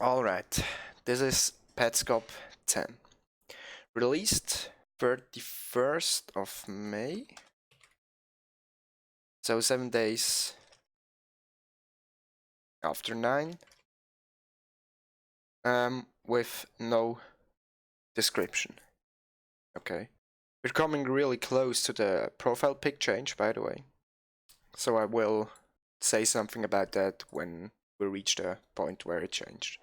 Alright, this is Petscop 10. Released 31st of May. So 7 days after 9. With no description. Okay. We're coming really close to the profile pic change, by the way. So I will say something about that when we reach the point where it changed.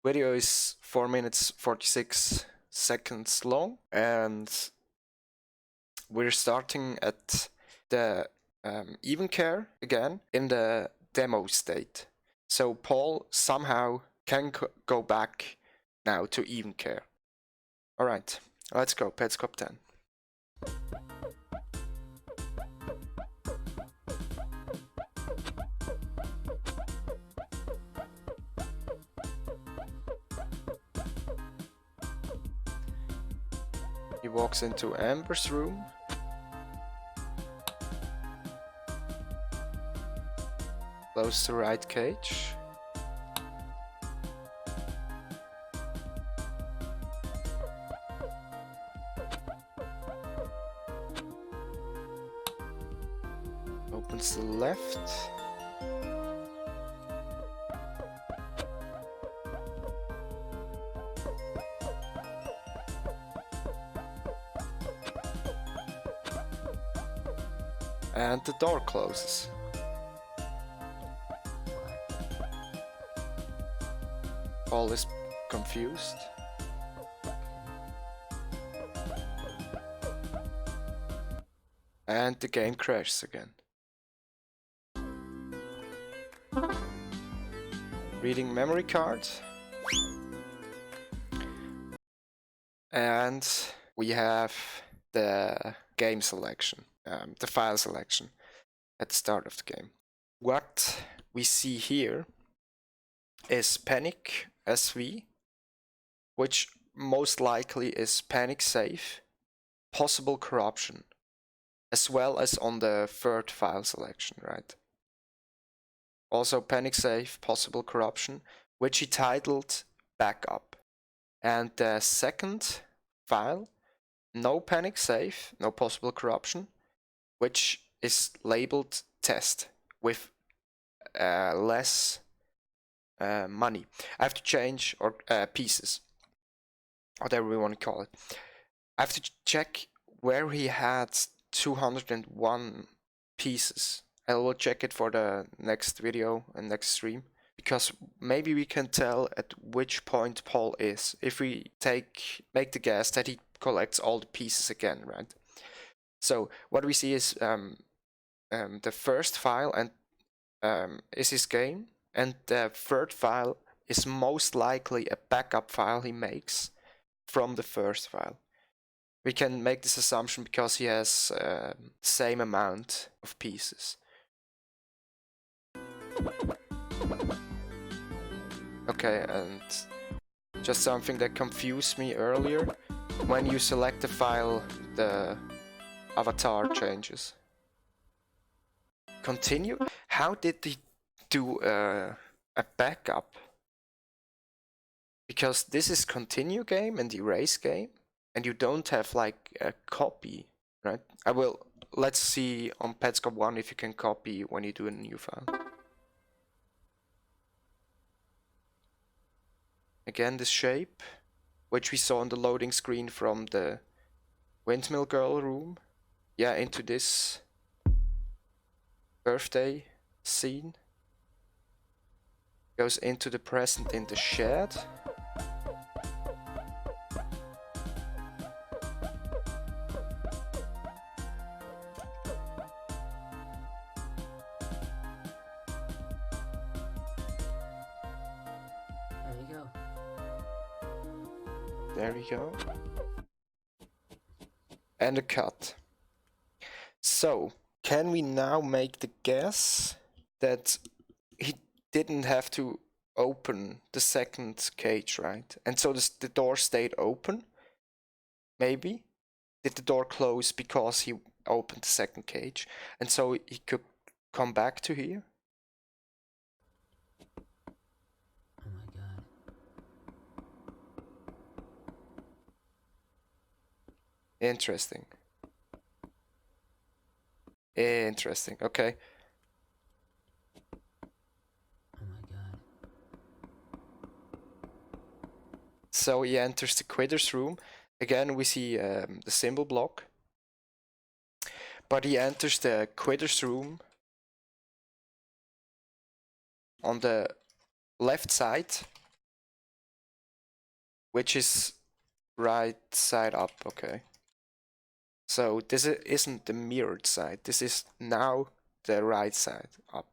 Video is 4 minutes 46 seconds long, and we're starting at the even care again in the demo state. So Paul somehow can go back now to even care. Alright, let's go, Petscop 10. He walks into Amber's room. Close the right cage. Opens the left. And the door closes. Paul is confused. And the game crashes again. Reading memory card. And we have the game selection, the file selection at the start of the game. What we see here is panic SV, which most likely is panic safe, possible corruption, as well as on the third file selection, right? Also panic safe, possible corruption, which he titled backup. And the second file, no panic safe, no possible corruption, which is labeled test with less money. I have to change, or pieces, whatever we want to call it. I have to check where he had 201 pieces. I will check it for the next video and next stream, because maybe we can tell at which point Paul is if we make the guess that he collects all the pieces again, right? So what we see is the first file and is his game, and the third file is most likely a backup file he makes from the first file. We can make this assumption because he has same amount of pieces. Okay, and just something that confused me earlier. When you select the file, the avatar changes. Continue? How did he do a backup? Because this is continue game and erase game, and you don't have like a copy, right? Let's see on Petscop 1 if you can copy when you do a new file. Again, this shape, which we saw on the loading screen from the Windmill Girl room. Yeah, into this birthday scene. Goes into the present in the shed. There you go. There we go. And a cut. So, can we now make the guess that he didn't have to open the second cage, right? And so the door stayed open? Maybe? Did the door close because he opened the second cage? And so he could come back to here? Oh my god. Interesting. Interesting. Okay. Oh my god. So he enters the quitter's room. Again, we see the symbol block. But he enters the quitter's room on the left side, which is right side up. Okay. So this isn't the mirrored side. This is now the right side up.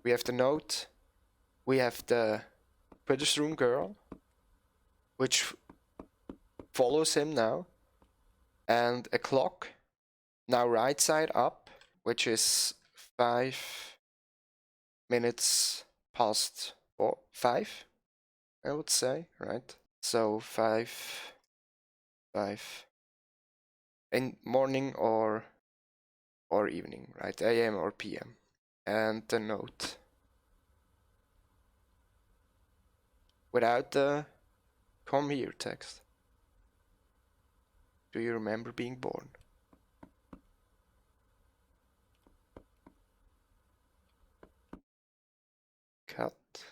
We have the note. We have the quitter's room girl, which follows him now. And a clock, now right side up, which is 5 minutes past 5, I would say, right? So 5 in morning or evening, right? AM or PM. And the note without the come here text. Do you remember being born? Cut.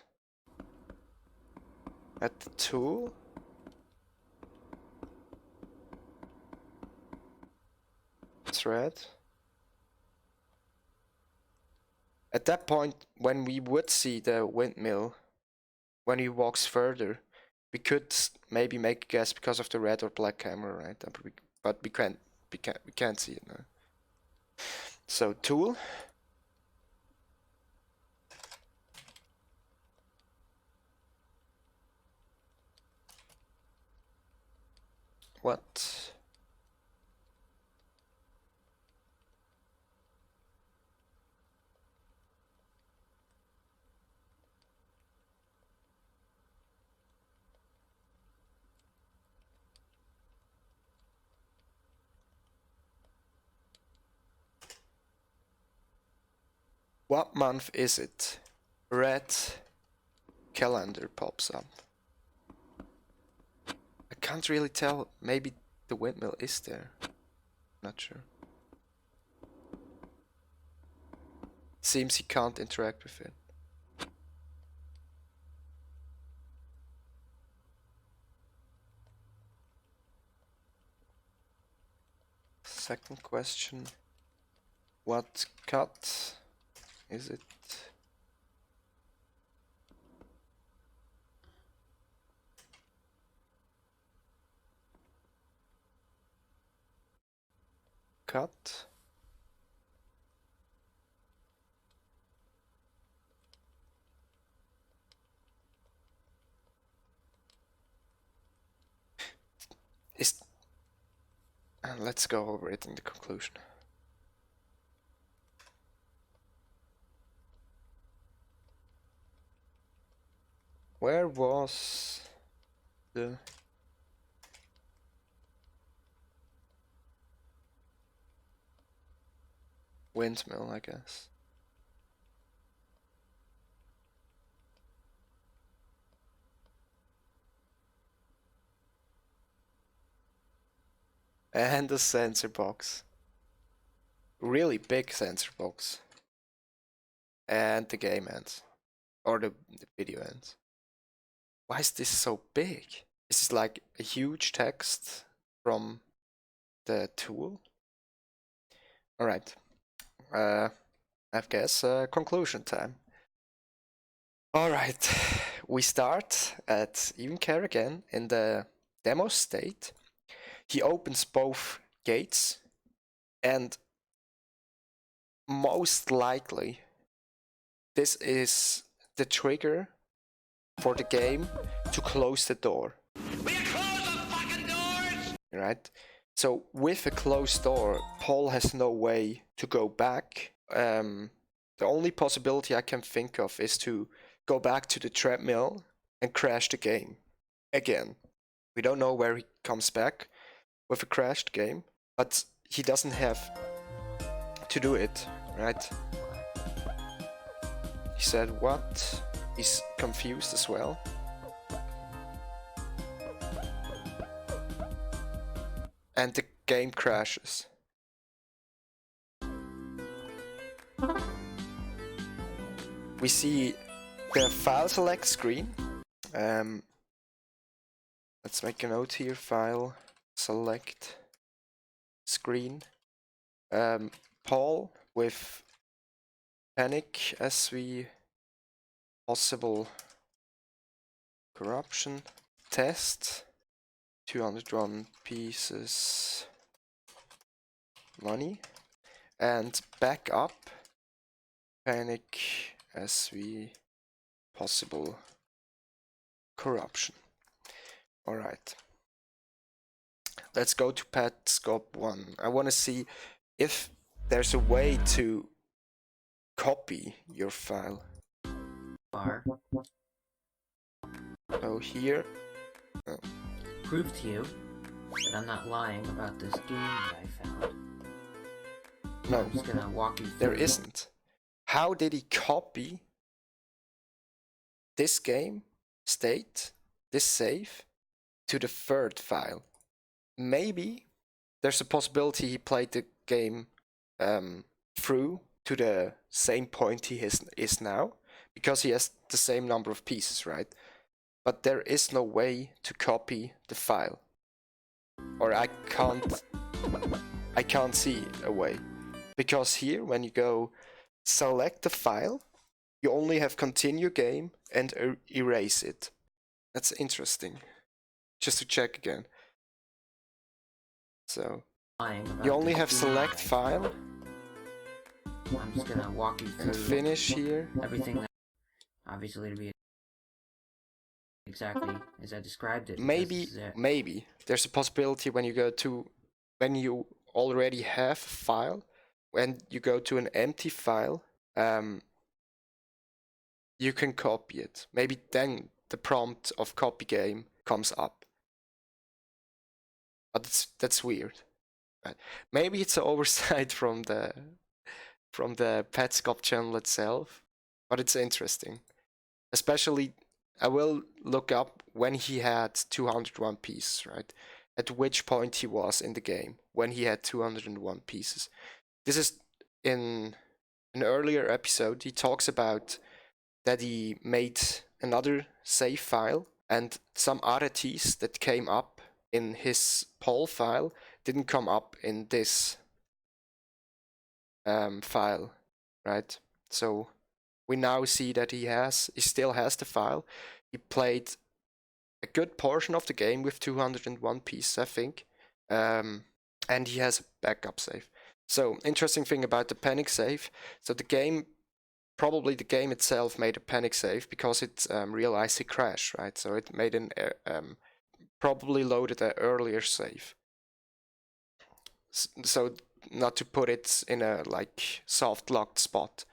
At the tool. Thread. At that point, when we would see the windmill, when he walks further, we could maybe make a guess because of the red or black camera, right? But we can't see it now. So tool. What? What month is it? Red calendar pops up. I can't really tell. Maybe the windmill is there. Not sure. Seems he can't interact with it. Second question. What cut is it? Cut. Is and let's go over it in the conclusion. Where was the windmill, I guess? And the sensor box. Really big sensor box. And the game ends. Or the video ends. Why is this so big? Is this like a huge text from the tool? Alright. I guess conclusion time. Alright. We start at even care again in the demo state. He opens both gates and most likely this is the trigger for the game to close the door. Will you close the fucking doors? Right? So with a closed door, Paul has no way to go back. The only possibility I can think of is to go back to the treadmill and crash the game again. We don't know where he comes back with a crashed game, but he doesn't have to do it, right? He said what? He's confused as well. and the game crashes. We see the file select screen. Let's make a note here, file select screen. Paul with panic SV, possible corruption, test, 201 pieces money, and backup, panic SV, possible corruption. Alright. Let's go to Petscop 1. I want to see if there's a way to copy your file. Bar. So here, Prove to you that I'm not lying about this game that I found. no, I'm just gonna walk you through. there isn't. How did he copy this game state, this save, to the third file? Maybe there's a possibility he played the game through to the same point he is now, because he has the same number of pieces, right? But there is no way to copy the file, or I can't see a way, because here when you go select the file, you only have continue game and erase it. That's interesting. Just to check again. So you only have select file. I'm just gonna walk you through And finish here. everything that obviously to be exactly as I described it. Maybe there's a possibility when you already have a file, when you go to an empty file, you can copy it. Maybe then the prompt of copy game comes up. But that's weird. Right. Maybe it's an oversight from the Petscop channel itself, but it's interesting. Especially, I will look up when he had 201 pieces, right? At which point he was in the game when he had 201 pieces. This is in an earlier episode. He talks about that he made another save file, and some oddities that came up in his poll file didn't come up in this file, right? So we now see that he still has the file. He played a good portion of the game with 201 pieces, I think, and he has a backup save. So interesting thing about the panic save. So probably the game itself made a panic save because it realized he crashed, right? So it made probably loaded an earlier save. So not to put it in a soft locked spot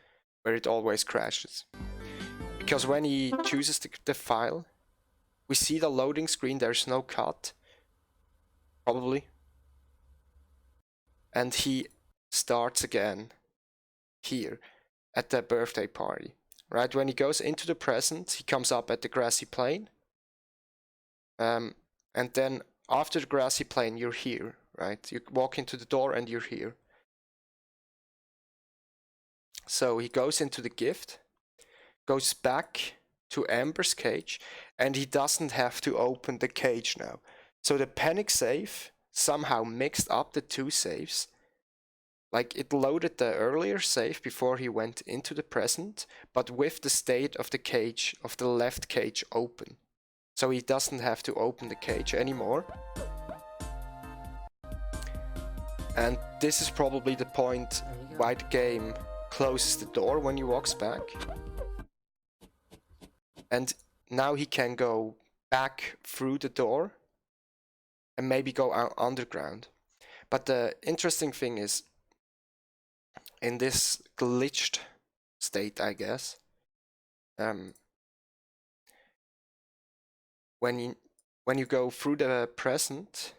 where it always crashes. Because when he chooses the file, we see the loading screen, there's no cut, probably. And he starts again here at the birthday party, right? When he goes into the present, he comes up at the grassy plain. And then after the grassy plain, you're here, right? You walk into the door and you're here. So he goes into the gift, goes back to Amber's cage, and he doesn't have to open the cage now. So the panic save somehow mixed up the two saves. Like it loaded the earlier save before he went into the present, but with the state of the cage, of the left cage open. So he doesn't have to open the cage anymore. And this is probably the point why the game closes the door when he walks back. And now he can go back through the door and maybe go out underground. But the interesting thing is, in this glitched state, I guess, when you go through the present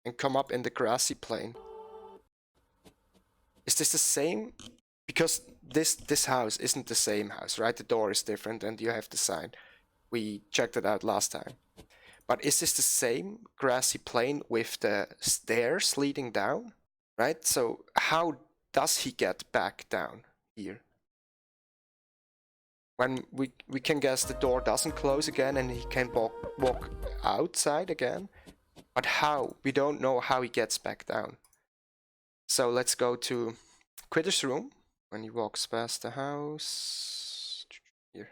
and come up in the grassy plain, is this the same? Because this house isn't the same house, right? The door is different and you have the sign. We checked it out last time. But is this the same grassy plain with the stairs leading down? Right? So how does he get back down here? When we can guess the door doesn't close again and he can walk outside again. But how? We don't know how he gets back down. So let's go to Quitter's room. When he walks past the house. Here.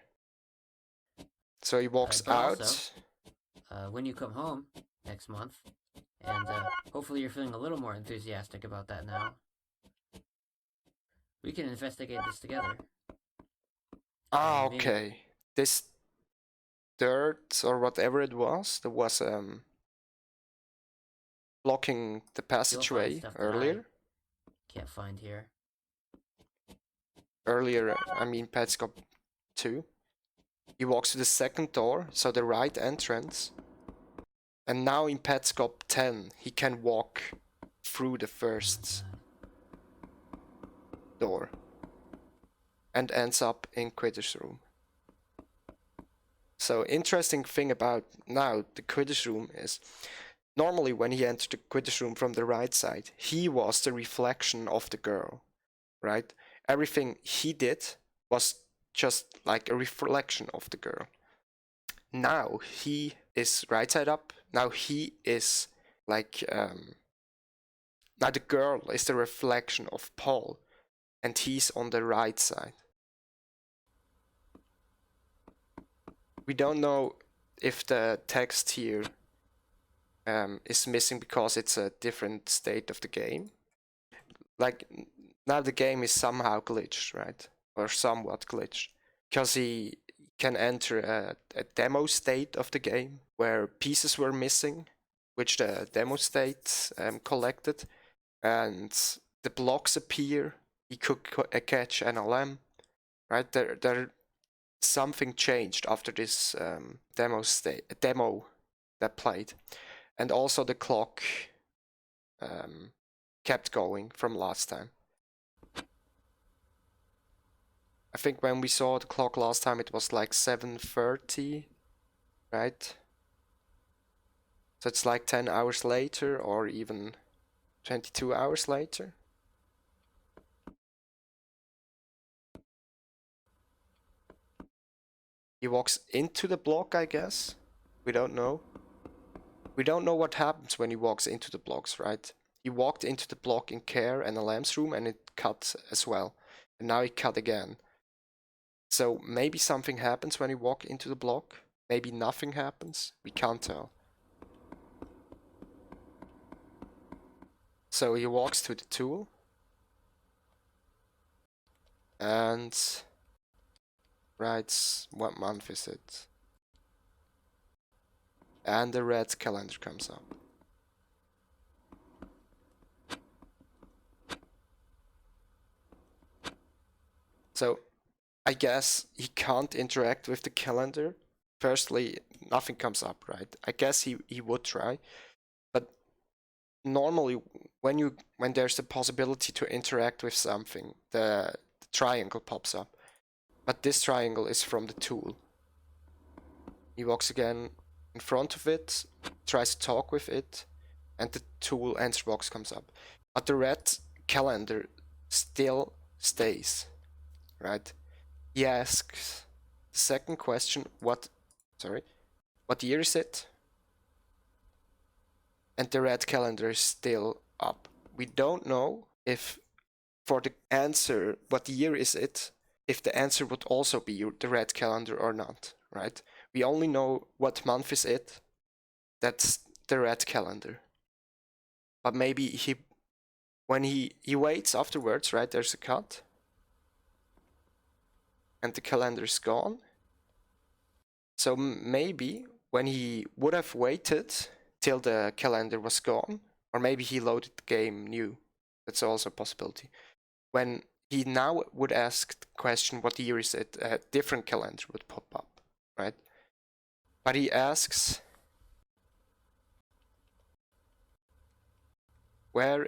So he walks But out. also, when you come home next month, and hopefully you're feeling a little more enthusiastic about that now, we can investigate this together. Ah, okay. This dirt or whatever it was, that was blocking the passageway earlier. Can't find here. Earlier, I mean Petscop 2. He walks to the second door, so the right entrance. And now in Petscop 10, he can walk through the first door. And ends up in Quitter's room. So interesting thing about now the Quitter's room is, normally when he entered the Quitter's room from the right side, he was the reflection of the girl, right? Everything he did was just like a reflection of the girl. Now he is right side up. Now he is like, now the girl is the reflection of Paul, and he's on the right side. We don't know if the text here is missing because it's a different state of the game. Like, now the game is somehow glitched, right? Or somewhat glitched. Because he can enter a demo state of the game where pieces were missing, which the demo state collected, and the blocks appear. He could catch an LM, right? There something changed after this demo that played, and also the clock kept going from last time. I think when we saw the clock last time, it was like 7:30, right? So it's like 10 hours later, or even 22 hours later. He walks into the block, I guess. We don't know. We don't know what happens when he walks into the blocks, right? He walked into the block in Care and Alam's room, and it cut as well. And now he cut again. So maybe something happens when you walk into the block. Maybe nothing happens. We can't tell. So he walks to the tool. And writes, what month is it? And the red calendar comes up. So I guess he can't interact with the calendar. Firstly, nothing comes up, right? I guess he would try. But normally when there's a possibility to interact with something, the triangle pops up. But this triangle is from the tool. He walks again in front of it, tries to talk with it, and the tool answer box comes up. But the red calendar still stays, right? He asks the second question, what year is it? And the red calendar is still up. We don't know if for the answer, what year is it, if the answer would also be the red calendar or not, right? We only know what month is it. That's the red calendar. But maybe when he waits afterwards, right, there's a cut. And the calendar is gone. So maybe when he would have waited till the calendar was gone, or maybe he loaded the game new. That's also a possibility. When he now would ask the question, what year is it? A different calendar would pop up, right? But he asks, where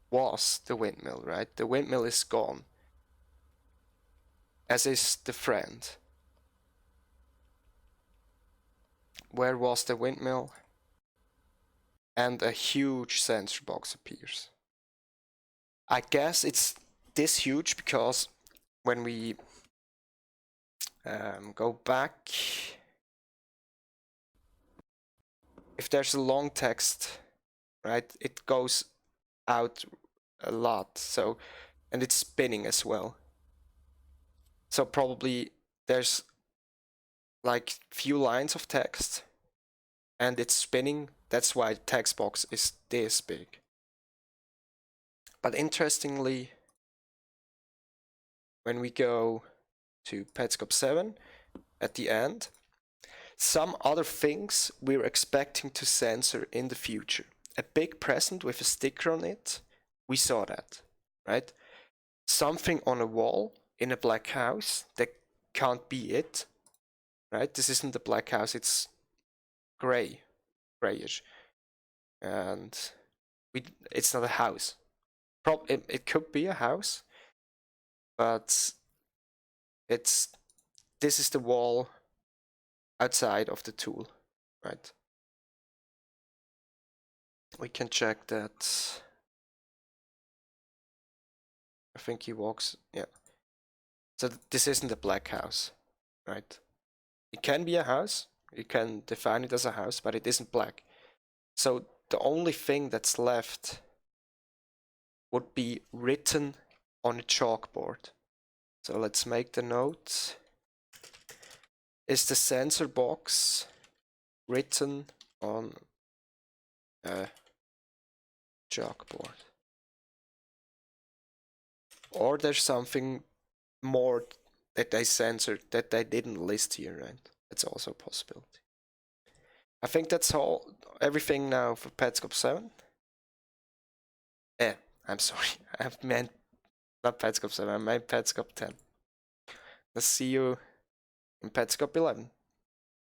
was the windmill, right? The windmill is gone, as is the friend. where was the windmill? And a huge sensor box appears. I guess it's this huge because when we go back, if there's a long text, right, it goes out a lot. So, and it's spinning as well. So probably there's like few lines of text and it's spinning. That's why the text box is this big. But interestingly, when we go to Petscop 7 at the end, some other things we're expecting to censor in the future. A big present with a sticker on it, we saw that, right? Something on a wall in a black house, that can't be it, right? This isn't a black house, it's grayish. And it's not a house. It could be a house, but this is the wall outside of the tool, right? We can check that. I think he walks, yeah. So this isn't a black house, right? It can be a house, you can define it as a house, but it isn't black. So the only thing that's left would be written on a chalkboard. So let's make the note. Is the sensor box written on a chalkboard? Or there's something more that they censored that they didn't list here, right? That's also a possibility. I think that's everything now for Petscop 7. I'm sorry, I meant not Petscop 7, I meant Petscop 10. Let's see you in Petscop 11.